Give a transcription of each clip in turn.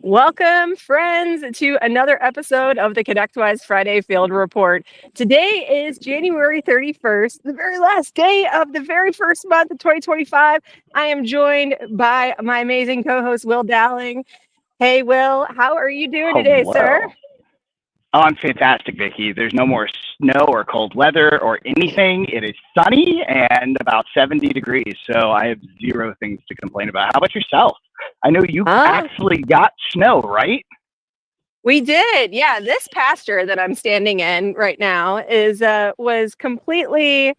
Welcome, friends, to another episode of the ConnectWise Friday Field Report. Today is January 31st, the very last day of the very first month of 2025. I am joined by my amazing co-host, Will Dowling. Hey, Will, how are you doing today, sir? Oh, I'm fantastic, Vicki. There's no more snow or cold weather or anything. It is sunny and about 70 degrees, so I have zero things to complain about. How about yourself? I know you actually got snow, right? We did. Yeah, this pasture that I'm standing in right now was completely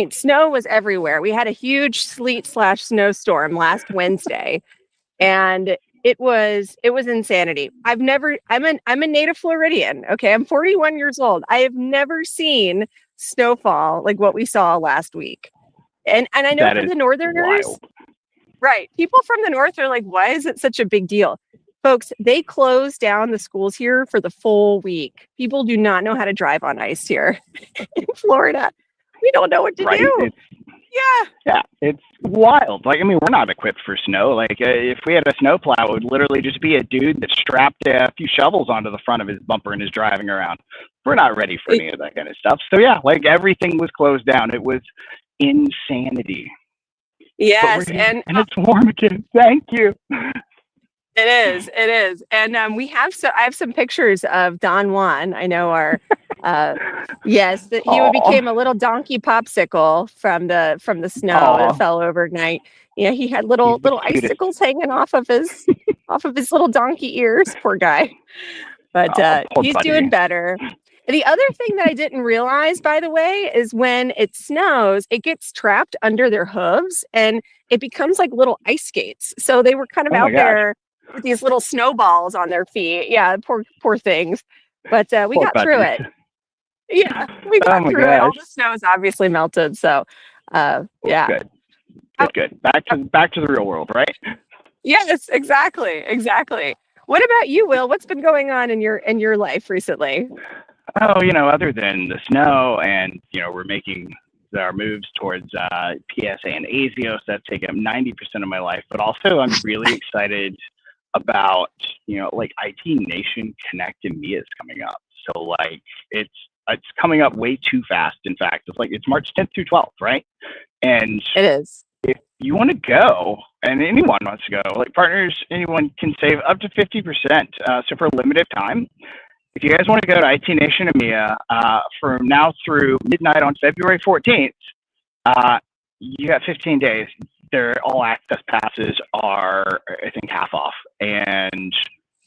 snow was everywhere. We had a huge sleet/snowstorm last Wednesday, and it was insanity. I'm a native Floridian. Okay, I'm 41 years old. I have never seen snowfall like what we saw last week. And I know for the Northerners, wild. Right, people from the North are like, why is it such a big deal? Folks, they closed down the schools here for the full week. People do not know how to drive on ice here in Florida. We don't know what to do. Yeah, it's wild. Like, I mean, we're not equipped for snow. Like, if we had a snowplow, it would literally just be a dude that strapped a few shovels onto the front of his bumper and is driving around. We're not ready for any of that kind of stuff. So yeah, like everything was closed down. It was insanity. Yes, and it's warm again. Thank you. It is. And I have some pictures of Don Juan. I know our he became a little donkey popsicle from the snow that fell overnight. Yeah, he had little icicles hanging off of his little donkey ears, poor guy. But he's doing better. The other thing that I didn't realize, by the way, is when it snows, it gets trapped under their hooves and it becomes like little ice skates. So they were kind of out there with these little snowballs on their feet. Yeah, poor things. But we got through it. Yeah, we got through it. All the snow is obviously melted. So yeah. Good. Back to the real world, right? Yes, exactly. What about you, Will? What's been going on in your life recently? Oh, other than the snow and, we're making our moves towards PSA and ASIO, so that's taken up 90% of my life. But also I'm really excited about, like IT Nation Connect and Mia is coming up. So like it's coming up way too fast. In fact, it's March 10th through 12th, right? And it is. If you want to go, and anyone wants to go, like partners, anyone can save up to 50%. So for a limited time, if you guys want to go to IT Nation EMEA from now through midnight on February 14th, you got 15 days. Their all access passes are, I think, half off. And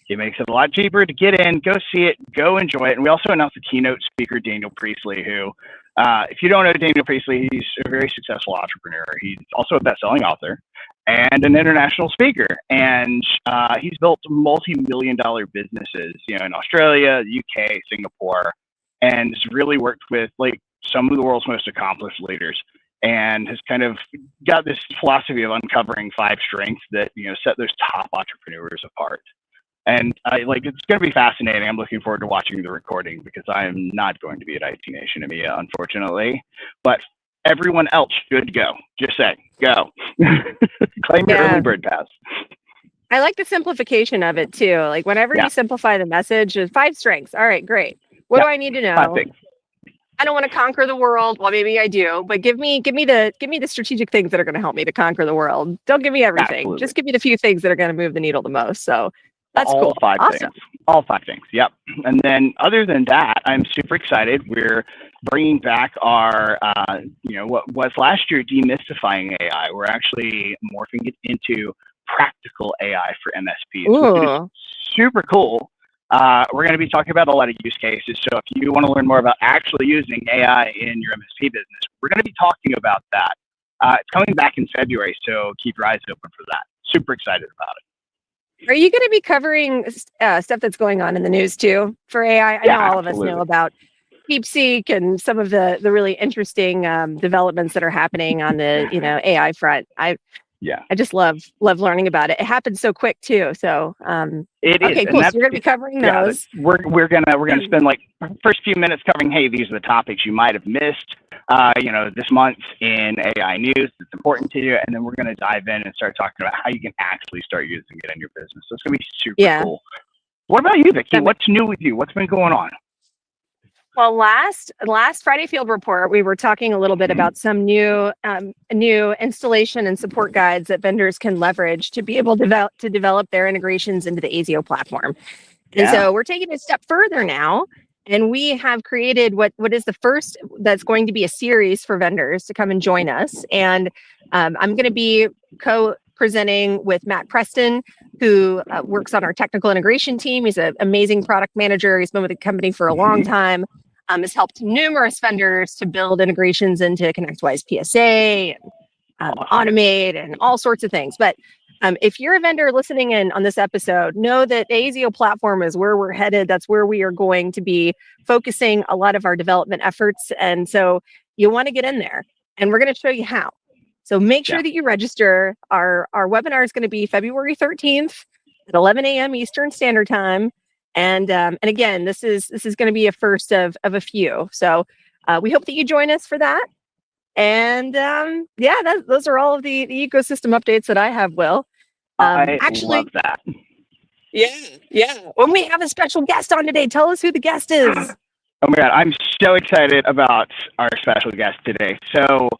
it makes it a lot cheaper to get in, go see it, go enjoy it. And we also announced the keynote speaker, Daniel Priestley, who, if you don't know Daniel Priestley, he's a very successful entrepreneur. He's also a best-selling author and an international speaker. And he's built multi-million-dollar businesses, in Australia, the UK, Singapore, and has really worked with like some of the world's most accomplished leaders, and has kind of got this philosophy of uncovering 5 strengths that set those top entrepreneurs apart. And it's going to be fascinating. I'm looking forward to watching the recording because I am not going to be at IT Nation EMEA, unfortunately. But everyone else should go. Just say, go. Claim your early bird pass. I like the simplification of it too. Like whenever you simplify the message, there's 5 strengths. All right, great. What do I need to know? 5 things. I don't want to conquer the world. Well, maybe I do, but give me the strategic things that are going to help me to conquer the world. Don't give me everything. Absolutely. Just give me the few things that are going to move the needle the most. So that's all cool. 5 awesome. things. All 5 things. Yep. And then other than that, I'm super excited. We're bringing back our, what was last year demystifying AI. We're actually morphing it into practical AI for MSPs. Which is super cool. We're going to be talking about a lot of use cases. So if you want to learn more about actually using AI in your MSP business, we're going to be talking about that. It's coming back in February, so keep your eyes open for that. Super excited about it. Are you going to be covering stuff that's going on in the news too for AI? I know all of us know about DeepSeek and some of the really interesting developments that are happening on the AI front. I just love learning about it. It happens so quick too. So okay, cool. So you're gonna be covering those. We're gonna spend like first few minutes covering, hey, these are the topics you might have missed, this month in AI news that's important to you, and then we're gonna dive in and start talking about how you can actually start using it in your business. So it's gonna be super cool. What about you, Vicki? What's new with you? What's been going on? Well, last Friday Field Report, we were talking a little bit about some new installation and support guides that vendors can leverage to be able to develop their integrations into the ASIO platform. And so we're taking it a step further now, and we have created what is the first that's going to be a series for vendors to come and join us. And I'm going to be co-presenting with Matt Preston, who works on our technical integration team. He's an amazing product manager. He's been with the company for a long time. Has helped numerous vendors to build integrations into ConnectWise PSA, and Automate, and all sorts of things. But if you're a vendor listening in on this episode, know that the ASIO platform is where we're headed. That's where we are going to be focusing a lot of our development efforts. And so you want to get in there, and we're going to show you how. So make sure that you register. Our webinar is going to be February 13th at 11 a.m. Eastern Standard Time. And again, this is going to be a first of a few. So we hope that you join us for that. And those are all of the ecosystem updates that I have, Will. I love that. Yeah. When we have a special guest on today, tell us who the guest is. Oh my God, I'm so excited about our special guest today. So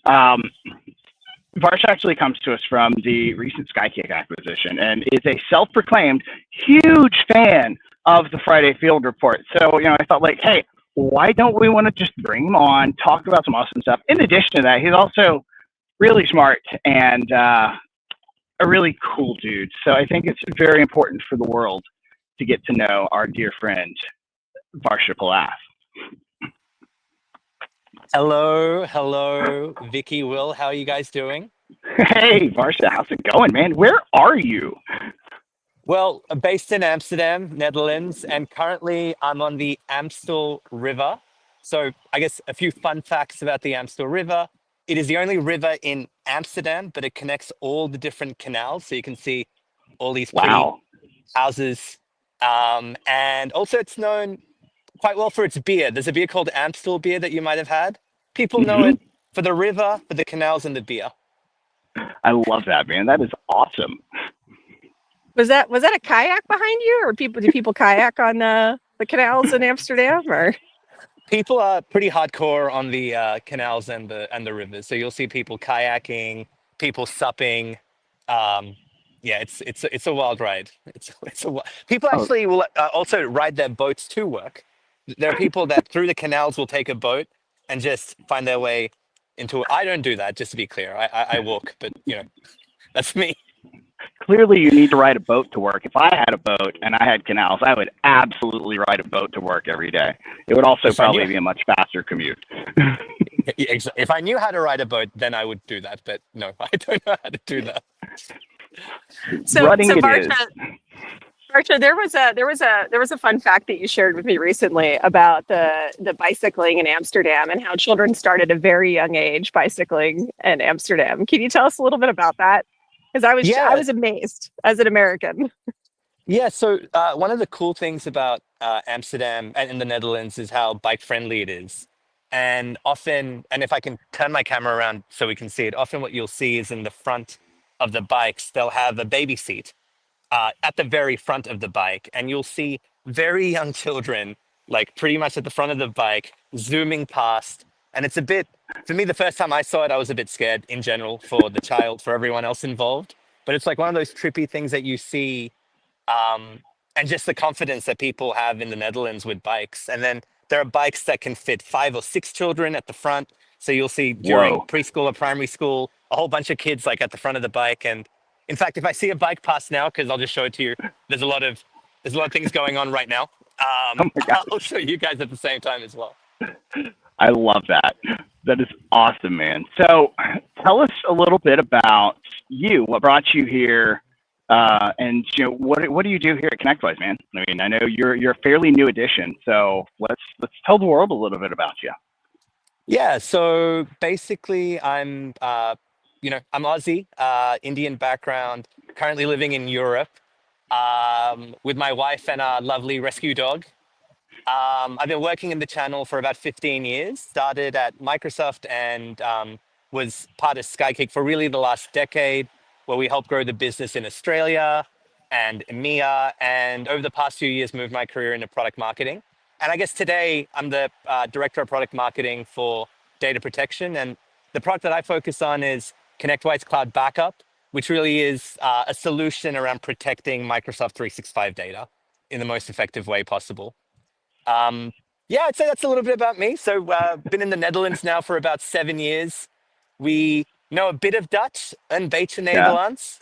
Varshaa actually comes to us from the recent Skykick acquisition and is a self-proclaimed huge fan of the Friday Field Report. So, I thought like, hey, why don't we want to just bring him on, talk about some awesome stuff. In addition to that, he's also really smart and a really cool dude. So I think it's very important for the world to get to know our dear friend, Varshaa Pallaath. Hello, Vicky, Will. How are you guys doing? Hey, Varshaa, how's it going, man? Where are you? Well, based in Amsterdam, Netherlands, and currently I'm on the Amstel River. So I guess a few fun facts about the Amstel River. It is the only river in Amsterdam, but it connects all the different canals. So you can see all these pretty houses. And also it's known quite well for its beer. There's a beer called Amstel beer that you might have had. People know it for the river, for the canals, and the beer. I love that, man. That is awesome. Was that a kayak behind you, or do people kayak on the canals in Amsterdam? Or people are pretty hardcore on the canals and the rivers. So you'll see people kayaking, people supping. It's a wild ride. People actually will also ride their boats to work. There are people that through the canals will take a boat and just find their way into it. I don't do that, just to be clear. I walk, but that's me. Clearly, you need to ride a boat to work. If I had a boat and I had canals, I would absolutely ride a boat to work every day. It would also probably be a much faster commute. If I knew how to ride a boat, then I would do that. But no, I don't know how to do that. So Varshaa, there was a fun fact that you shared with me recently about the bicycling in Amsterdam and how children start at a very young age bicycling in Amsterdam. Can you tell us a little bit about that? Because I was amazed as an American. Yeah, so one of the cool things about Amsterdam and in the Netherlands is how bike friendly it is. And often, and if I can turn my camera around so we can see it, often what you'll see is in the front of the bikes, they'll have a baby seat at the very front of the bike. And you'll see very young children, like pretty much at the front of the bike, zooming past. And it's a bit, for me, the first time I saw it, I was a bit scared in general for the child, for everyone else involved. But it's like one of those trippy things that you see, and just the confidence that people have in the Netherlands with bikes. And then there are bikes that can fit 5 or 6 children at the front. So you'll see during preschool or primary school, a whole bunch of kids like at the front of the bike. And in fact, if I see a bike pass now, because I'll just show it to you, there's a lot of things going on right now. I'll show you guys at the same time as well. I love that. That is awesome, man. So tell us a little bit about you, what brought you here, and what do you do here at ConnectWise, man? I mean, I know you're a fairly new addition, so let's tell the world a little bit about you. Yeah, so basically I'm I'm Aussie, Indian background, currently living in Europe with my wife and our lovely rescue dog. I've been working in the channel for about 15 years, started at Microsoft and was part of Skykick for really the last decade, where we helped grow the business in Australia and EMEA. And over the past few years, moved my career into product marketing. And I guess today I'm the director of product marketing for data protection. And the product that I focus on is ConnectWise Cloud Backup, which really is a solution around protecting Microsoft 365 data in the most effective way possible. Yeah, I'd say that's a little bit about me. So, been in the Netherlands now for about 7 years. We know a bit of Dutch and beetje Yeah. Nederlands,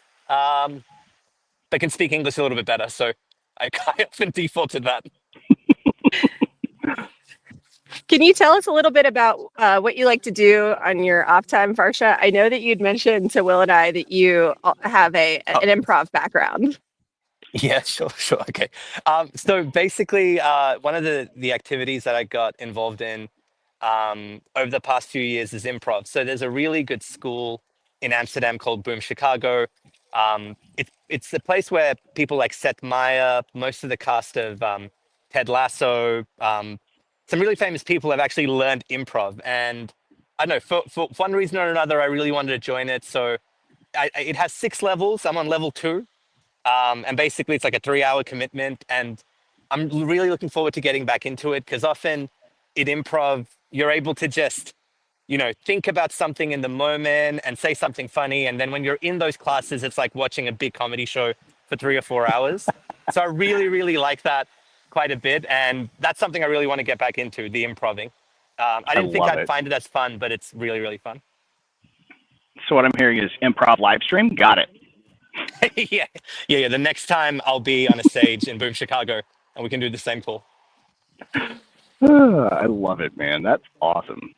but can speak English a little bit better. So, I often default to that. Can you tell us a little bit about what you like to do on your off time, Varsha? I know that you'd mentioned to Will and I that you have an improv background. Yeah, sure. Okay. So basically, one of the activities that I got involved in over the past few years is improv. So there's a really good school in Amsterdam called Boom Chicago. It's the place where people like Seth Meyer, most of the cast of Ted Lasso, some really famous people have actually learned improv. And I don't know, for one reason or another, I really wanted to join it. So it has 6 levels. I'm on level 2. And basically, it's like a 3-hour commitment. And I'm really looking forward to getting back into it because often in improv, you're able to just, think about something in the moment and say something funny. And then when you're in those classes, it's like watching a big comedy show for 3 or 4 hours. So I really, really like that quite a bit. And that's something I really want to get back into, the improving. I didn't think love I'd it. find it as fun, but it's really, really fun. So what I'm hearing is improv live stream. Got it. Yeah. The next time I'll be on a stage in Boom Chicago and we can do the same call. I love it, man. That's awesome.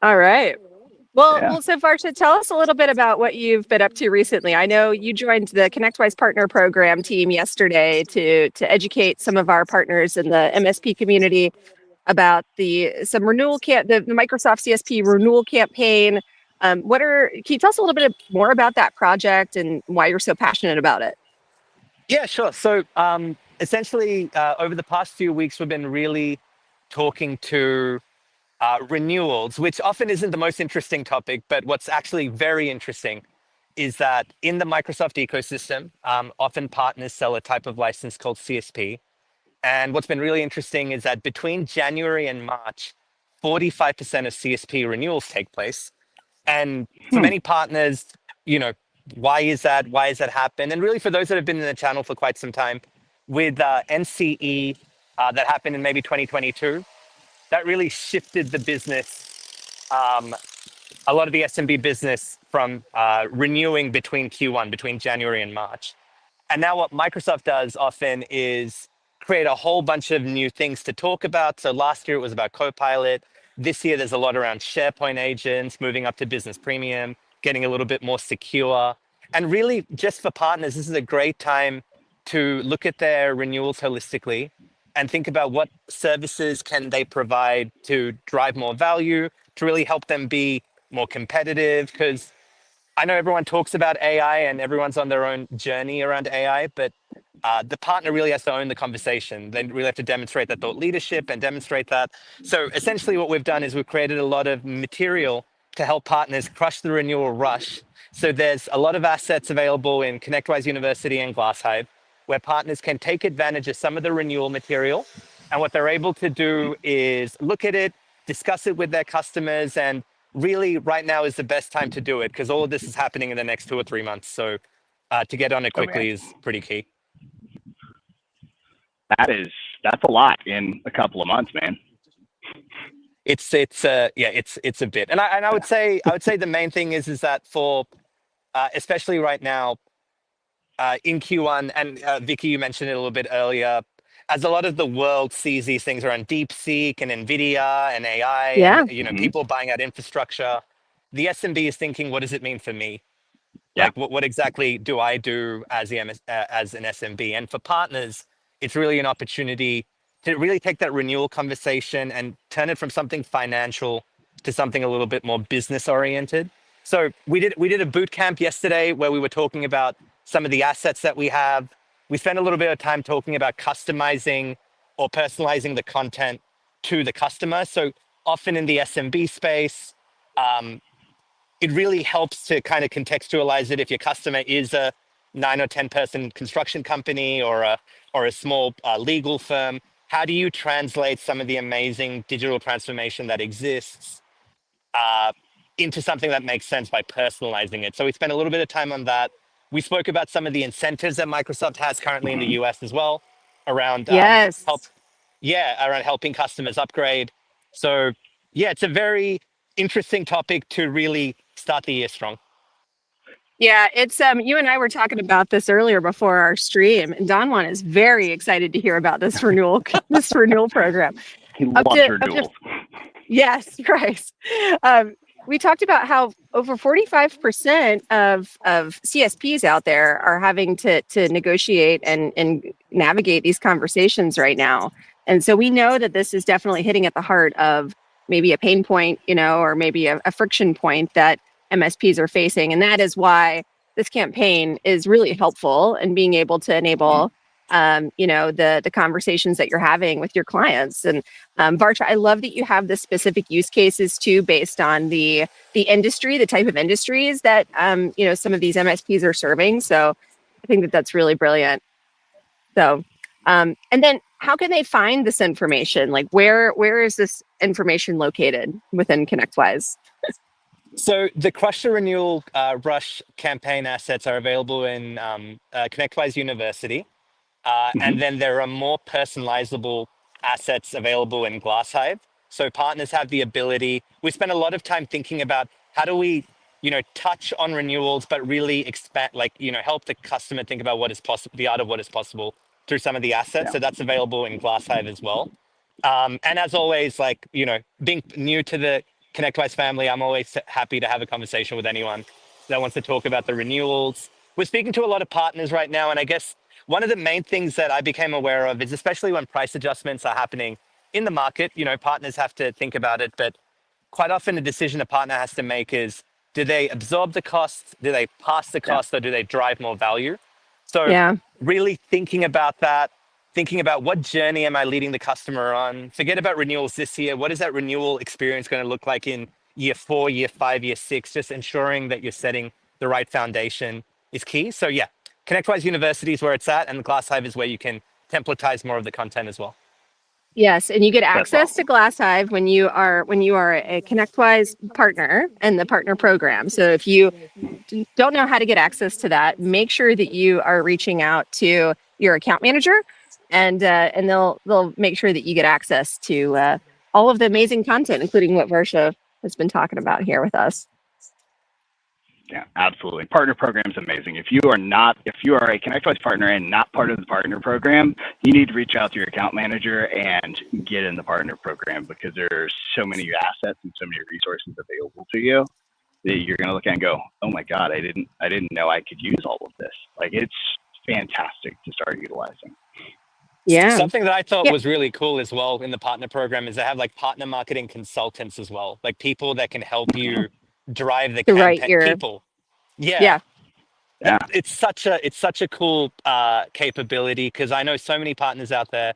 All right. Well, Yeah. so Varsha, tell us a little bit about what you've been up to recently. I know you joined the ConnectWise Partner Program team yesterday to educate some of our partners in the MSP community about the Microsoft CSP renewal campaign. Can you tell us a little bit more about that project and why you're so passionate about it? Yeah, sure. So essentially, over the past few weeks, we've been really talking to renewals, which often isn't the most interesting topic, but what's actually very interesting is that in the Microsoft ecosystem, often partners sell a type of license called CSP. And what's been really interesting is that between January and March, 45% of CSP renewals take place. And for many partners, why is that? Why has that happened? And really, for those that have been in the channel for quite some time, with NCE that happened in maybe 2022, that really shifted the business, a lot of the SMB business from renewing between Q1, between January and March. And now what Microsoft does often is create a whole bunch of new things to talk about. So last year it was about Copilot. This year there's a lot around SharePoint agents, moving up to Business Premium, getting a little bit more secure. And really just for partners, this is a great time to look at their renewals holistically and think about what services can they provide to drive more value, to really help them be more competitive. Because I know everyone talks about AI and everyone's on their own journey around AI, but the partner really has to own the conversation. They really have to demonstrate that thought leadership and demonstrate that. So essentially what we've done is we've created a lot of material to help partners crush the renewal rush. So there's a lot of assets available in ConnectWise University and Glasshive where partners can take advantage of some of the renewal material. And what they're able to do is look at it, discuss it with their customers, and really right now is the best time to do it because all of this is happening in the next 2 or 3 months. So to get on it quickly is pretty key. That's a lot in a couple of months, man. It's a bit, and I would say the main thing is that for especially right now in Q1, and Vicky, you mentioned it a little bit earlier, as a lot of the world sees these things around DeepSeek and NVIDIA and AI, and people buying out infrastructure, the SMB is thinking, what does it mean for me? Yeah. Like, what exactly do I do as an SMB? And for partners, it's really an opportunity to really take that renewal conversation and turn it from something financial to something a little bit more business oriented. So we did a boot camp yesterday where we were talking about some of the assets that we have. We spent a little bit of time talking about customizing or personalizing the content to the customer. So often in the SMB space, it really helps to kind of contextualize it. If your customer is a 9 or 10 person construction company or a small legal firm, how do you translate some of the amazing digital transformation that exists into something that makes sense by personalizing it? So we spent a little bit of time on that. We spoke about some of the incentives that Microsoft has currently in the US as well around Yes. around helping customers upgrade. So yeah, it's a very interesting topic to really start the year strong. Yeah, it's you and I were talking about this earlier before our stream, and Don is very excited to hear about this renewal this renewal program. He loves renewals. Yes, right. We talked about how over 45% of CSPs out there are having to negotiate and navigate these conversations right now. And so we know that this is definitely hitting at the heart of maybe a pain point, or maybe a friction point that MSPs are facing. And that is why this campaign is really helpful in being able to enable the conversations that you're having with your clients. And Varshaa, I love that you have the specific use cases too, based on the industry, the type of industries that some of these MSPs are serving. So I think that that's really brilliant. So and then how can they find this information? Like where is this information located within ConnectWise? So the Crush the Renewal Rush campaign assets are available in ConnectWise University. And then there are more personalizable assets available in GlassHive. So partners have the ability. We spend a lot of time thinking about how do we, touch on renewals, but really expand, help the customer think about what is possible, the art of what is possible through some of the assets. Yeah. So that's available in GlassHive as well. And as always, being new to the ConnectWise family, I'm always happy to have a conversation with anyone that wants to talk about the renewals. We're speaking to a lot of partners right now, and I guess one of the main things that I became aware of is, especially when price adjustments are happening in the market, partners have to think about it, but quite often the decision a partner has to make is, do they absorb the cost, do they pass the cost, or do they drive more value? So Yeah. really thinking about that, thinking about what journey am I leading the customer on? Forget about renewals this year. What is that renewal experience going to look like in year 4, year 5, year 6? Just ensuring that you're setting the right foundation is key. So yeah, ConnectWise University is where it's at, and the GlassHive is where you can templatize more of the content as well. Yes, and you get access to GlassHive when you are a ConnectWise partner and the partner program. So if you don't know how to get access to that, make sure that you are reaching out to your account manager, and they'll make sure that you get access to all of the amazing content, including what Varshaa has been talking about here with us. Yeah, absolutely. Partner program is amazing. If you are a ConnectWise partner and not part of the partner program, you need to reach out to your account manager and get in the partner program, because there's so many assets and so many resources available to you that you're going to look at and go, oh my God, I didn't know I could use all of this. Like, it's fantastic to start utilizing. Yeah. Something that I thought was really cool as well in the partner program is they have partner marketing consultants as well, like people that can help you drive the campaign. People. Yeah. It's such a cool capability, because I know so many partners out there.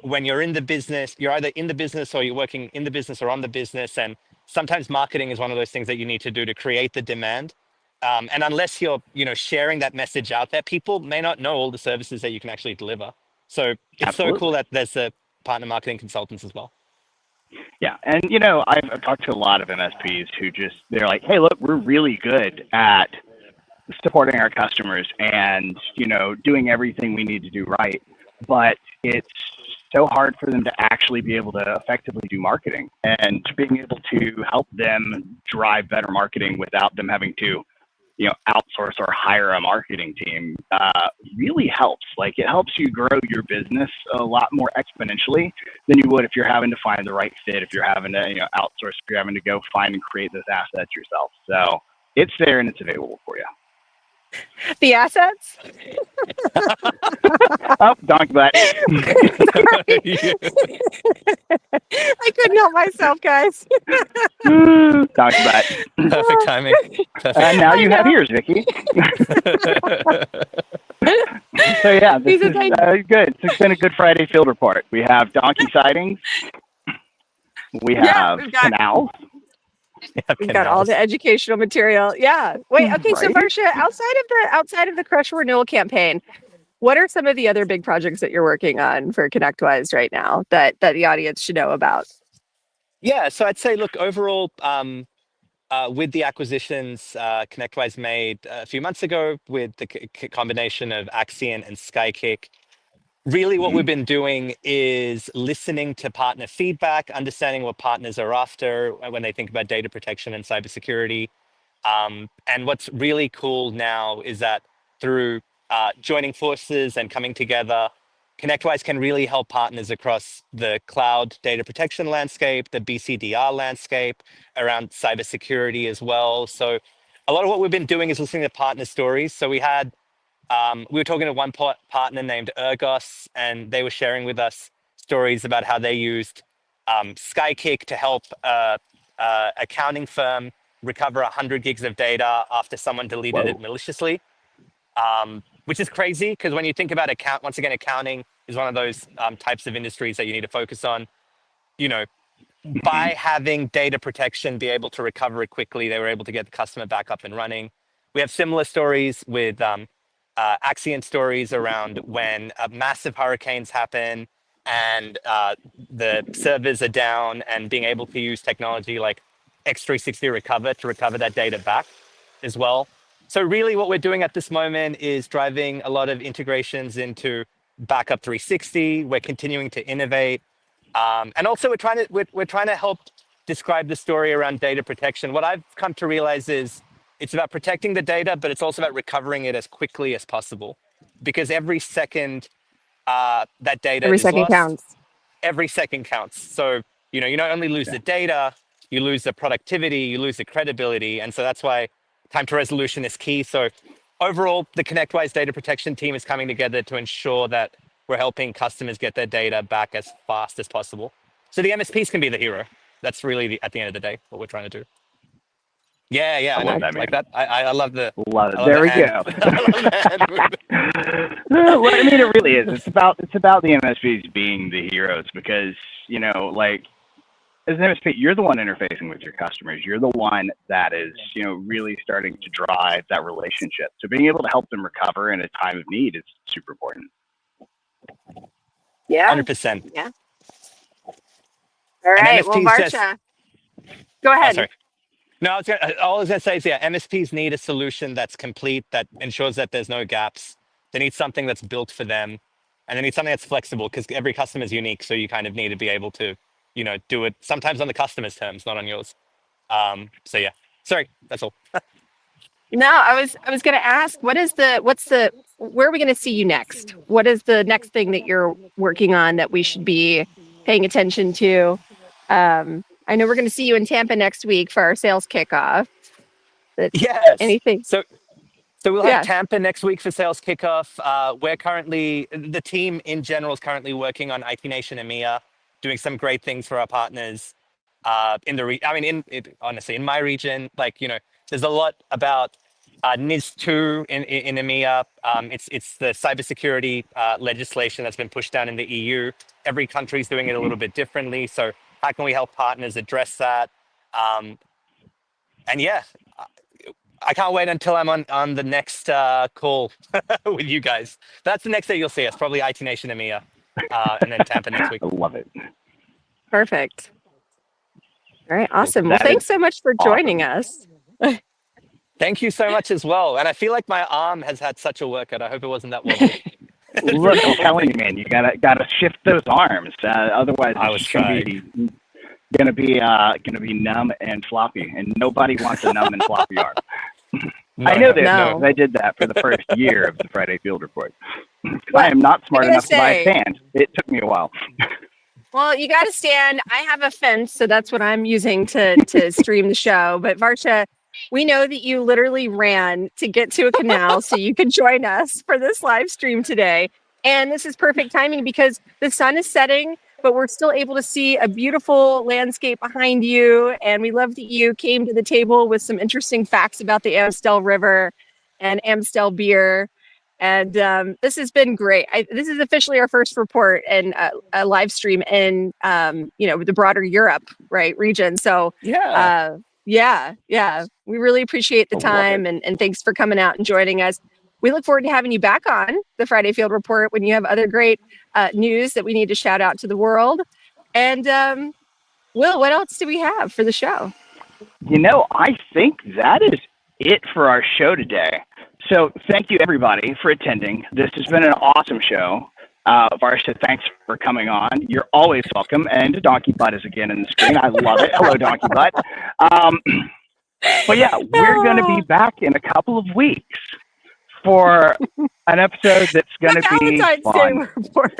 When you're in the business, you're either in the business or you're working in the business or on the business, and sometimes marketing is one of those things that you need to do to create the demand. And unless you're sharing that message out there, people may not know all the services that you can actually deliver. So it's so cool that there's a partner marketing consultants as well. Yeah, and I've talked to a lot of MSPs who they're like, hey, look, we're really good at supporting our customers and doing everything we need to do right, but it's so hard for them to actually be able to effectively do marketing, and being able to help them drive better marketing without them having to outsource or hire a marketing team really helps. Like, it helps you grow your business a lot more exponentially than you would if you're having to find the right fit, if you're having to outsource, if you're having to go find and create those assets yourself. So it's there and it's available for you. The assets? Oh, donkey butt. I couldn't help myself, guys. Donkey butt. Perfect timing. Perfect. And now you have ears, Vicky. So yeah, this is good. It's been a good Friday field report. We have donkey sightings. We have canals. We've got all the educational material. Yeah. Wait. Okay. So Right? Varshaa, outside of the Crush Renewal campaign, what are some of the other big projects that you're working on for ConnectWise right now that the audience should know about? Yeah. So I'd say, look, overall, with the acquisitions ConnectWise made a few months ago with the combination of Axion and Skykick, really what we've been doing is listening to partner feedback, understanding what partners are after when they think about data protection and cybersecurity. And what's really cool now is that through joining forces and coming together, ConnectWise can really help partners across the cloud data protection landscape, the BCDR landscape, around cybersecurity as well. So a lot of what we've been doing is listening to partner stories. So we were talking to one partner named Ergos, and they were sharing with us stories about how they used Skykick to help accounting firm recover 100 gigs of data after someone deleted it maliciously, which is crazy because when you think about accounting is one of those types of industries that you need to focus on. You know, by having data protection be able to recover it quickly, they were able to get the customer back up and running. We have similar stories with Axion stories around when massive hurricanes happen and the servers are down, and being able to use technology like X360 Recover to recover that data back as well. So really what we're doing at this moment is driving a lot of integrations into Backup 360. We're continuing to innovate. And also we're trying to help describe the story around data protection. What I've come to realize is it's about protecting the data, but it's also about recovering it as quickly as possible. Because every second that data Every is second lost, counts. every second counts. So, you not only lose the data, you lose the productivity, you lose the credibility. And so that's why time to resolution is key. So overall, the ConnectWise data protection team is coming together to ensure that we're helping customers get their data back as fast as possible. So the MSPs can be the hero. That's really, at the end of the day, what we're trying to do. Yeah, I know. That, like that. I love the. Love it. I love There the we hand. go. I love the hand movement. Well, I mean, it really is. It's about the MSPs being the heroes because like as an MSP, you're the one interfacing with your customers. You're the one that is really starting to drive that relationship. So being able to help them recover in a time of need is super important. Yeah. 100%. Yeah. All right. Well, Varshaa, go ahead. Oh, sorry. No, all I was going to say is, MSPs need a solution that's complete, that ensures that there's no gaps. They need something that's built for them, and they need something that's flexible because every customer is unique. So you kind of need to be able to, do it sometimes on the customer's terms, not on yours. So yeah, sorry, that's all. No, I was going to ask, where are we going to see you next? What is the next thing that you're working on that we should be paying attention to? I know we're going to see you in Tampa next week for our sales kickoff. Yes. Anything? So we'll have Tampa next week for sales kickoff. The team in general is currently working on IT Nation EMEA, doing some great things for our partners. Honestly, in my region, there's a lot about NIS2 in EMEA. It's the cybersecurity legislation that's been pushed down in the EU. Every country's doing it a little bit differently. So how can we help partners address that? I can't wait until I'm on the next call with you guys. That's the next day you'll see us, probably IT Nation EMEA, and then Tampa next week. I love it. Perfect. All right, awesome. Well, thanks so much for joining us. Thank you so much as well. And I feel like my arm has had such a workout. I hope it wasn't that wobbly. Look, I'm telling you, man, you gotta shift those arms. Otherwise, it's gonna be numb and floppy, and nobody wants a numb and floppy arm. I know this. No. I did that for the first year of the Friday Field Report. I am not smart enough to buy a stand. It took me a while. Well, you got to stand. I have a fence, so that's what I'm using to stream the show. But Varshaa, We know that you literally ran to get to a canal so you could join us for this live stream today. And this is perfect timing because the sun is setting, but we're still able to see a beautiful landscape behind you. And we love that you came to the table with some interesting facts about the Amstel River and Amstel beer. And this has been great. This is officially our first report and a live stream in, the broader Europe, region. So Yeah. yeah. We really appreciate the time and thanks for coming out and joining us. We look forward to having you back on the Friday Field Report when you have other great news that we need to shout out to the world. And Will, what else do we have for the show? I think that is it for our show today. So thank you, everybody, for attending. This has been an awesome show. Varshaa, thanks for coming on. You're always welcome. And Donkey Butt is again in the screen. I love it. Hello, Donkey Butt. But yeah, we're going to be back in a couple of weeks for an episode that's going to be fun.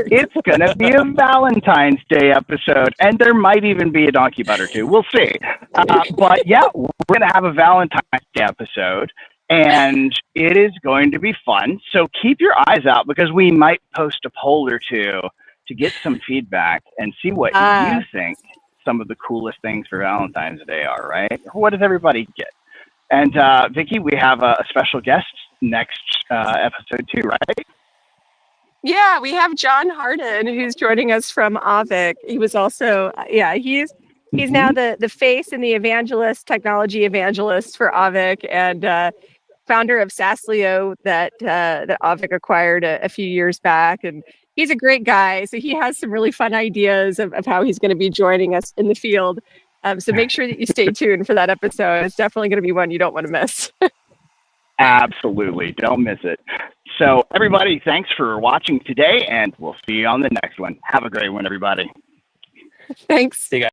It's going to be a Valentine's Day episode, and there might even be a Donkey Butt or two. We'll see. But yeah, we're going to have a Valentine's Day episode. And it is going to be fun. So keep your eyes out because we might post a poll or two to get some feedback and see what you think some of the coolest things for Valentine's Day are, right? What does everybody get? And Vicky, we have a special guest next episode too, right? Yeah, we have John Harden who's joining us from AVIC. He was also, he's now the face and the technology evangelist for AVIC and founder of Saslio that AVIC acquired a few years back. And he's a great guy. So he has some really fun ideas of how he's going to be joining us in the field. So make sure that you stay tuned for that episode. It's definitely going to be one you don't want to miss. Absolutely. Don't miss it. So everybody, thanks for watching today, and we'll see you on the next one. Have a great one, everybody. Thanks. See you guys.